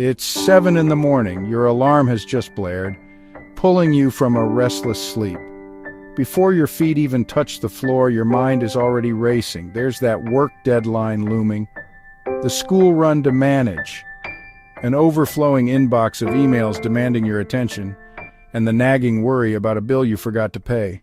It's 7 in the morning, your alarm has just blared, pulling you from a restless sleep. Before your feet even touch the floor, your mind is already racing. There's that work deadline looming, the school run to manage, an overflowing inbox of emails demanding your attention, and the nagging worry about a bill you forgot to pay.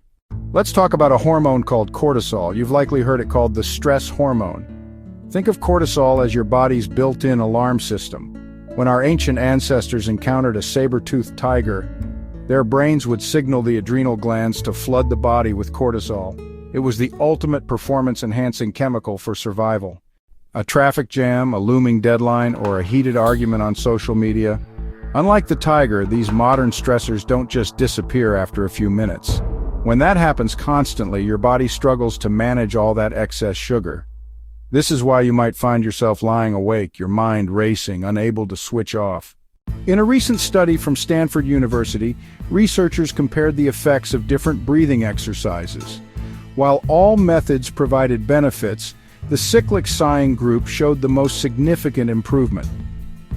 Let's talk about a hormone called cortisol. You've likely heard it called the stress hormone. Think of cortisol as your body's built-in alarm system. When our ancient ancestors encountered a saber-toothed tiger, their brains would signal the adrenal glands to flood the body with cortisol. It was the ultimate performance-enhancing chemical for survival. A traffic jam, a looming deadline, or a heated argument on social media. Unlike the tiger, these modern stressors don't just disappear after a few minutes. When that happens constantly, your body struggles to manage all that excess sugar. This is why you might find yourself lying awake, your mind racing, unable to switch off. In a recent study from Stanford University, researchers compared the effects of different breathing exercises. While all methods provided benefits, the cyclic sighing group showed the most significant improvement.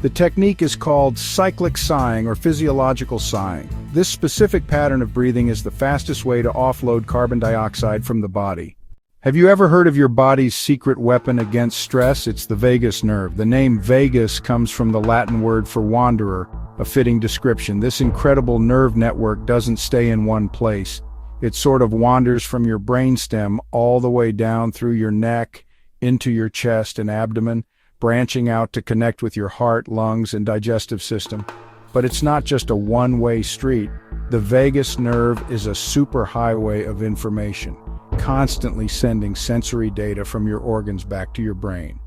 The technique is called cyclic sighing or physiological sighing. This specific pattern of breathing is the fastest way to offload carbon dioxide from the body. Have you ever heard of your body's secret weapon against stress? It's the vagus nerve. The name vagus comes from the Latin word for wanderer, a fitting description. This incredible nerve network doesn't stay in one place. It sort of wanders from your brainstem all the way down through your neck, into your chest and abdomen, branching out to connect with your heart, lungs, and digestive system. But it's not just a one-way street. The vagus nerve is a superhighway of information, constantly sending sensory data from your organs back to your brain.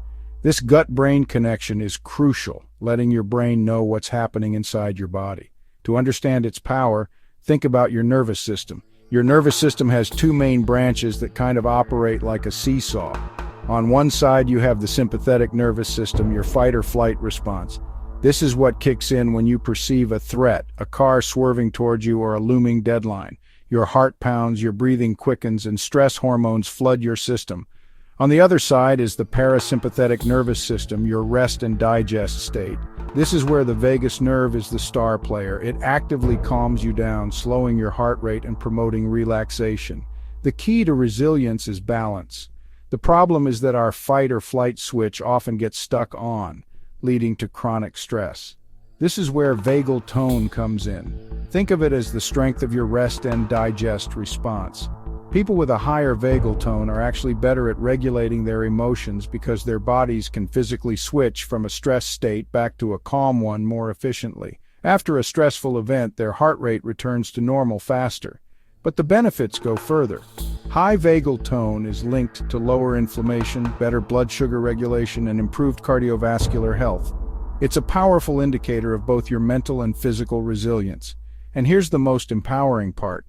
This gut-brain connection is crucial, letting your brain know what's happening inside your body. To understand its power, think about your nervous system. Your nervous system has two main branches that kind of operate like a seesaw. On one side, you have the sympathetic nervous system, your fight or flight response. This is what kicks in when you perceive a threat, a car swerving towards you, or a looming deadline. Your heart pounds, your breathing quickens, and stress hormones flood your system. On the other side is the parasympathetic nervous system, your rest and digest state. This is where the vagus nerve is the star player. It actively calms you down, slowing your heart rate and promoting relaxation. The key to resilience is balance. The problem is that our fight or flight switch often gets stuck on, leading to chronic stress. This is where vagal tone comes in. Think of it as the strength of your rest and digest response. People with a higher vagal tone are actually better at regulating their emotions because their bodies can physically switch from a stress state back to a calm one more efficiently. After a stressful event, their heart rate returns to normal faster. But the benefits go further. High vagal tone is linked to lower inflammation, better blood sugar regulation, and improved cardiovascular health. It's a powerful indicator of both your mental and physical resilience. And here's the most empowering part.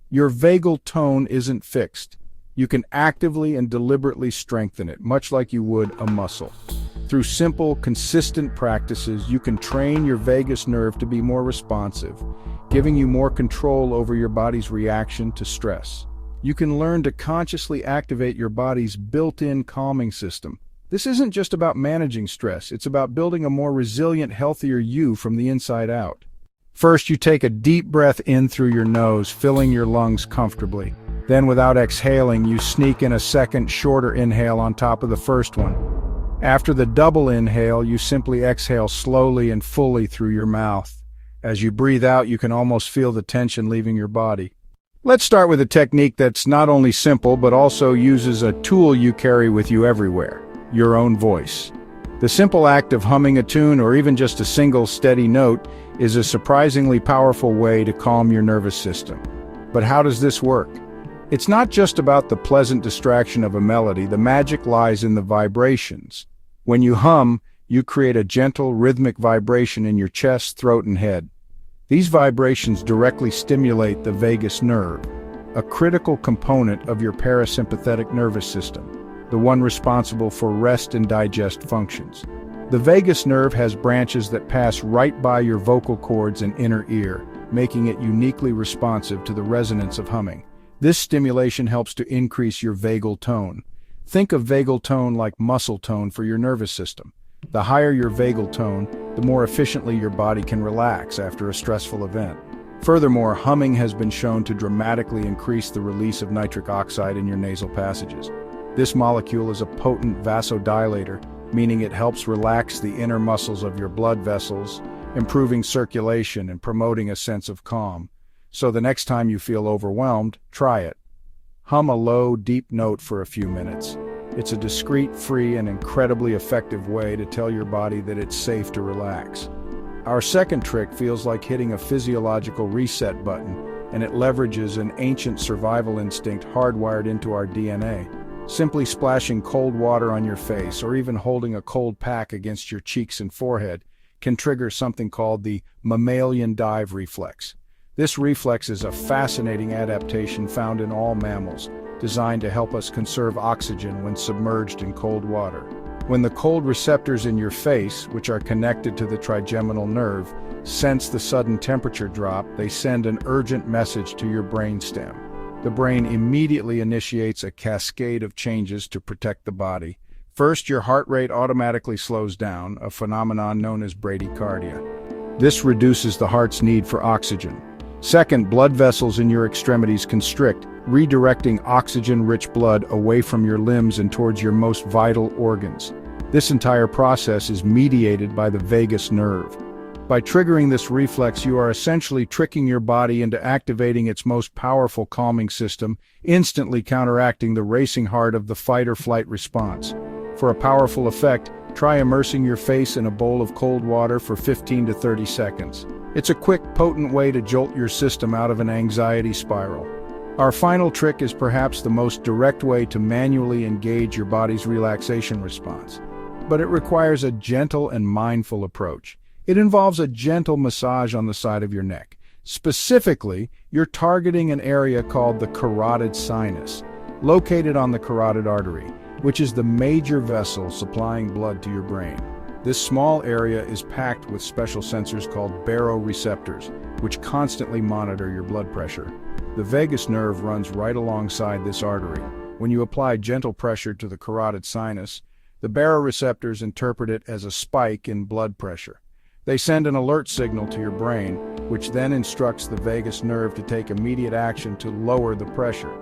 Your vagal tone isn't fixed. You can actively and deliberately strengthen it, much like you would a muscle. Through simple, consistent practices, you can train your vagus nerve to be more responsive, giving you more control over your body's reaction to stress. You can learn to consciously activate your body's built-in calming system. This isn't just about managing stress, it's about building a more resilient, healthier you from the inside out. First, you take a deep breath in through your nose, filling your lungs comfortably. Then, without exhaling, you sneak in a second, shorter inhale on top of the first one. After the double inhale, you simply exhale slowly and fully through your mouth. As you breathe out, you can almost feel the tension leaving your body. Let's start with a technique that's not only simple, but also uses a tool you carry with you everywhere, your own voice. The simple act of humming a tune, or even just a single steady note, is a surprisingly powerful way to calm your nervous system. But how does this work? It's not just about the pleasant distraction of a melody. The magic lies in the vibrations. When you hum, you create a gentle, rhythmic vibration in your chest, throat, and head. These vibrations directly stimulate the vagus nerve, a critical component of your parasympathetic nervous system, the one responsible for rest and digest functions. The vagus nerve has branches that pass right by your vocal cords and inner ear, making it uniquely responsive to the resonance of humming. This stimulation helps to increase your vagal tone. Think of vagal tone like muscle tone for your nervous system. The higher your vagal tone, the more efficiently your body can relax after a stressful event. Furthermore, humming has been shown to dramatically increase the release of nitric oxide in your nasal passages. This molecule is a potent vasodilator, meaning it helps relax the inner muscles of your blood vessels, improving circulation and promoting a sense of calm. So the next time you feel overwhelmed, try it. Hum a low, deep note for a few minutes. It's a discreet, free, and incredibly effective way to tell your body that it's safe to relax. Our second trick feels like hitting a physiological reset button, and it leverages an ancient survival instinct hardwired into our DNA. Simply splashing cold water on your face or even holding a cold pack against your cheeks and forehead can trigger something called the mammalian dive reflex. This reflex is a fascinating adaptation found in all mammals, designed to help us conserve oxygen when submerged in cold water. When the cold receptors in your face, which are connected to the trigeminal nerve, sense the sudden temperature drop, they send an urgent message to your brainstem. The brain immediately initiates a cascade of changes to protect the body. First, your heart rate automatically slows down, a phenomenon known as bradycardia. This reduces the heart's need for oxygen. Second, blood vessels in your extremities constrict, redirecting oxygen-rich blood away from your limbs and towards your most vital organs. This entire process is mediated by the vagus nerve. By triggering this reflex, you are essentially tricking your body into activating its most powerful calming system, instantly counteracting the racing heart of the fight-or-flight response. For a powerful effect, try immersing your face in a bowl of cold water for 15 to 30 seconds. It's a quick, potent way to jolt your system out of an anxiety spiral. Our final trick is perhaps the most direct way to manually engage your body's relaxation response. But it requires a gentle and mindful approach. It involves a gentle massage on the side of your neck. Specifically, you're targeting an area called the carotid sinus, located on the carotid artery, which is the major vessel supplying blood to your brain. This small area is packed with special sensors called baroreceptors, which constantly monitor your blood pressure. The vagus nerve runs right alongside this artery. When you apply gentle pressure to the carotid sinus, the baroreceptors interpret it as a spike in blood pressure. They send an alert signal to your brain, which then instructs the vagus nerve to take immediate action to lower the pressure.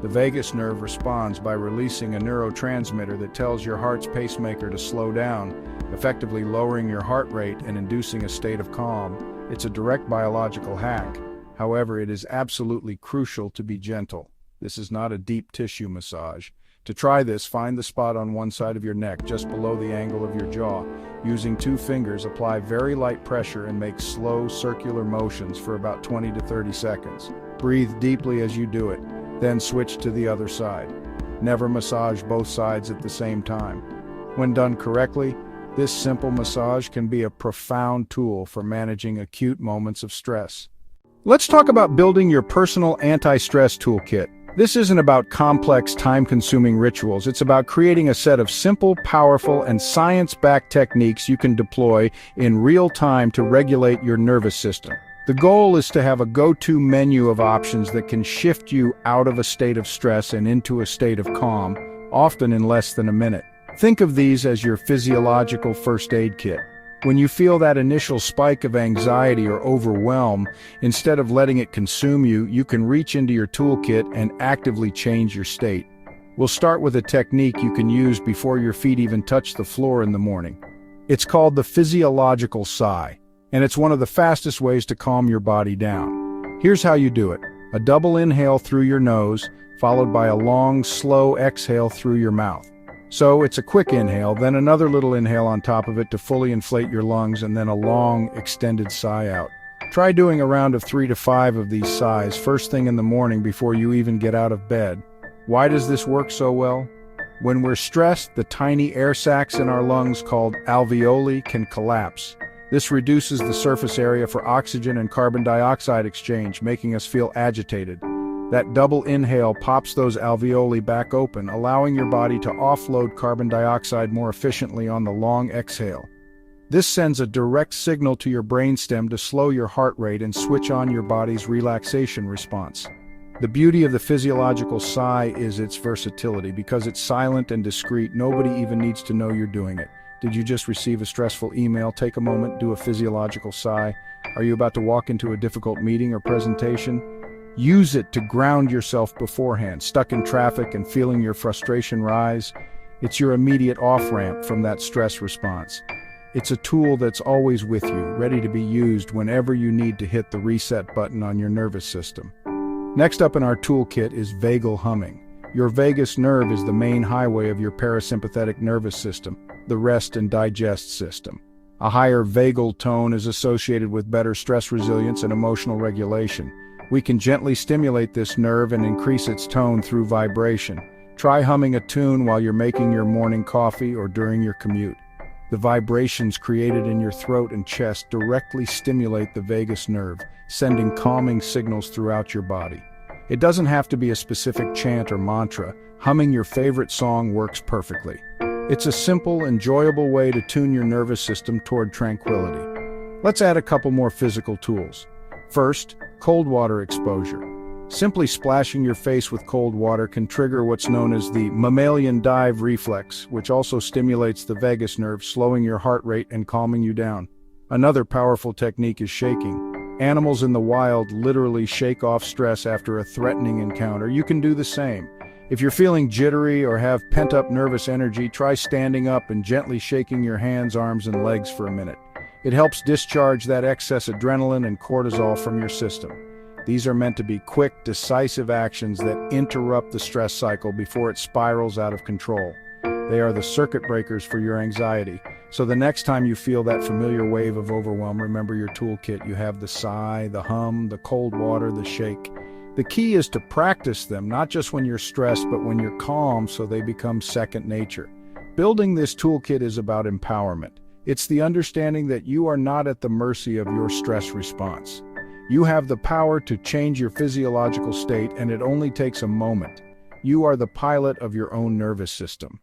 The vagus nerve responds by releasing a neurotransmitter that tells your heart's pacemaker to slow down, effectively lowering your heart rate and inducing a state of calm. It's a direct biological hack. However, it is absolutely crucial to be gentle. This is not a deep tissue massage. To try this, find the spot on one side of your neck, just below the angle of your jaw. Using 2 fingers, apply very light pressure and make slow circular motions for about 20 to 30 seconds. Breathe deeply as you do it, then switch to the other side. Never massage both sides at the same time. When done correctly, this simple massage can be a profound tool for managing acute moments of stress. Let's talk about building your personal anti-stress toolkit. This isn't about complex, time-consuming rituals. It's about creating a set of simple, powerful, and science-backed techniques you can deploy in real time to regulate your nervous system. The goal is to have a go-to menu of options that can shift you out of a state of stress and into a state of calm, often in less than a minute. Think of these as your physiological first aid kit. When you feel that initial spike of anxiety or overwhelm, instead of letting it consume you, you can reach into your toolkit and actively change your state. We'll start with a technique you can use before your feet even touch the floor in the morning. It's called the physiological sigh, and it's one of the fastest ways to calm your body down. Here's how you do it. A double inhale through your nose, followed by a long, slow exhale through your mouth. So it's a quick inhale, then another little inhale on top of it to fully inflate your lungs, and then a long, extended sigh out. Try doing a round of 3 to 5 of these sighs first thing in the morning before you even get out of bed. Why does this work so well? When we're stressed, the tiny air sacs in our lungs called alveoli can collapse. This reduces the surface area for oxygen and carbon dioxide exchange, making us feel agitated. That double inhale pops those alveoli back open, allowing your body to offload carbon dioxide more efficiently on the long exhale. This sends a direct signal to your brainstem to slow your heart rate and switch on your body's relaxation response. The beauty of the physiological sigh is its versatility. Because it's silent and discreet, nobody even needs to know you're doing it. Did you just receive a stressful email? Take a moment, do a physiological sigh. Are you about to walk into a difficult meeting or presentation? Use it to ground yourself beforehand. Stuck in traffic and feeling your frustration rise? It's your immediate off-ramp from that stress response. It's a tool that's always with you, ready to be used whenever you need to hit the reset button on your nervous system. Next up in our toolkit is vagal humming. Your vagus nerve is the main highway of your parasympathetic nervous system, the rest and digest system. A higher vagal tone is associated with better stress resilience and emotional regulation. We can gently stimulate this nerve and increase its tone through vibration. Try humming a tune while you're making your morning coffee or during your commute. The vibrations created in your throat and chest directly stimulate the vagus nerve, sending calming signals throughout your body. It doesn't have to be a specific chant or mantra. Humming your favorite song works perfectly. It's a simple, enjoyable way to tune your nervous system toward tranquility. Let's add a couple more physical tools. First, cold water exposure. Simply splashing your face with cold water can trigger what's known as the mammalian dive reflex, which also stimulates the vagus nerve, slowing your heart rate and calming you down. Another powerful technique is shaking. Animals in the wild literally shake off stress after a threatening encounter. You can do the same. If you're feeling jittery or have pent-up nervous energy, try standing up and gently shaking your hands, arms, and legs for a minute. It helps discharge that excess adrenaline and cortisol from your system. These are meant to be quick, decisive actions that interrupt the stress cycle before it spirals out of control. They are the circuit breakers for your anxiety. So the next time you feel that familiar wave of overwhelm, remember your toolkit. You have the sigh, the hum, the cold water, the shake. The key is to practice them, not just when you're stressed, but when you're calm, so they become second nature. Building this toolkit is about empowerment. It's the understanding that you are not at the mercy of your stress response. You have the power to change your physiological state, and it only takes a moment. You are the pilot of your own nervous system.